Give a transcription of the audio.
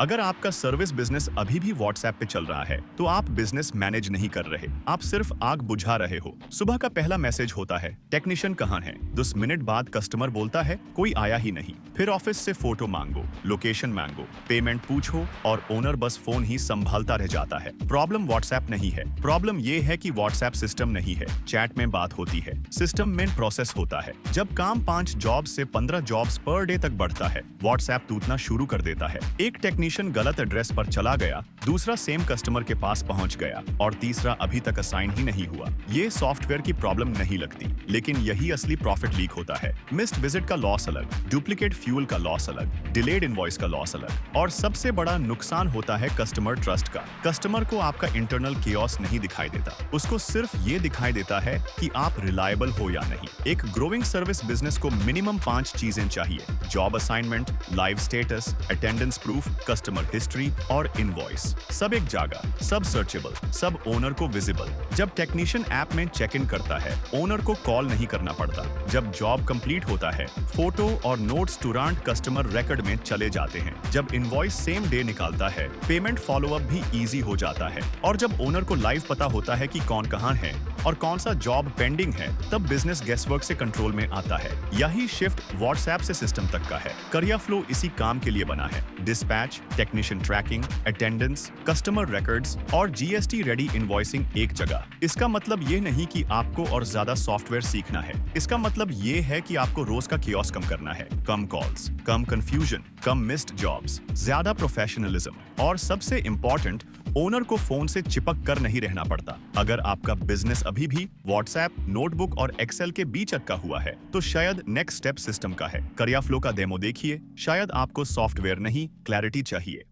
अगर आपका service business अभी भी व्हाट्सएप पे चल रहा है, तो आप बिजनेस मैनेज नहीं कर रहे, आप सिर्फ आग बुझा रहे हो। सुबह का पहला मैसेज होता है, टेक्नीशियन कहाँ है? 10 मिनट बाद कस्टमर बोलता है, कोई आया ही नहीं। फिर ऑफिस से फोटो मांगो, लोकेशन मांगो, पेमेंट पूछो और ओनर बस फोन ही संभालता रह जाता है। प्रॉब्लम व्हाट्सएप नहीं है, प्रॉब्लम ये है कि व्हाट्सएप सिस्टम नहीं है। चैट में बात होती है, सिस्टम में प्रोसेस होता है। जब काम 5 जॉब से 15 जॉब्स पर डे तक बढ़ता है, व्हाट्सएप टूटना शुरू कर देता है। एक टेक्नीशियन गलत एड्रेस पर चला गया, दूसरा सेम कस्टमर के पास पहुंच गया और तीसरा अभी तक असाइन ही नहीं हुआ। ये सॉफ्टवेयर की प्रॉब्लम नहीं लगती, लेकिन यही असली प्रॉफिट लीक होता है। मिस्ड विजिट का लॉस अलग, डुप्लीकेट फ्यूल का लॉस अलग, डिलेड इनवॉइस का लॉस अलग, और सबसे बड़ा नुकसान होता है कस्टमर ट्रस्ट का। कस्टमर को आपका इंटरनल केओस नहीं दिखाई देता, उसको सिर्फ ये दिखाई देता है कि आप रिलायबल हो या नहीं। एक ग्रोइंग सर्विस बिजनेस को मिनिमम 5 चीजें चाहिए: job assignment, live status, attendance proof, customer history और इनवॉइस। सब एक जगह, सब सर्चेबल, सब ओनर को विजिबल। जब टेक्नीशियन ऐप में चेक इन करता है, ओनर को कॉल नहीं करना पड़ता। जब जॉब कंप्लीट होता है, फोटो और नोट्स तुरंत कस्टमर रिकॉर्ड में चले जाते हैं। जब इनवॉइस सेम डे निकालता है, पेमेंट फॉलोअप भी इजी हो जाता है। और जब ओनर को लाइव पता होता है कि कौन कहां है और कौन सा जॉब पेंडिंग है, तब बिजनेस गेसवर्क से कंट्रोल में आता है। यही शिफ्ट व्हाट्सएप से सिस्टम तक का है। करियर फ्लो इसी काम के लिए बना है। Dispatch, technician tracking, attendance, customer records और जीएसटी रेडी इनवॉइसिंग एक जगह। इसका मतलब ये नहीं कि आपको और ज्यादा सॉफ्टवेयर सीखना है। इसका मतलब ये है कि आपको रोज का कियोस्क कम करना है। कम कॉल्स, कम कंफ्यूजन, कम मिस्ड जॉब्स, ज्यादा प्रोफेशनलिज्म और सबसे इंपॉर्टेंट, ओनर को फोन से चिपक कर नहीं रहना पड़ता। अगर आपका बिजनेस अभी भी व्हाट्सएप, नोटबुक और एक्सेल के बीच अटका हुआ है, तो शायद नेक्स्ट स्टेप सिस्टम का है। करियर फ्लो का डेमो देखिए। शायद आपको सॉफ्टवेयर नहीं, क्लैरिटी चाहिए।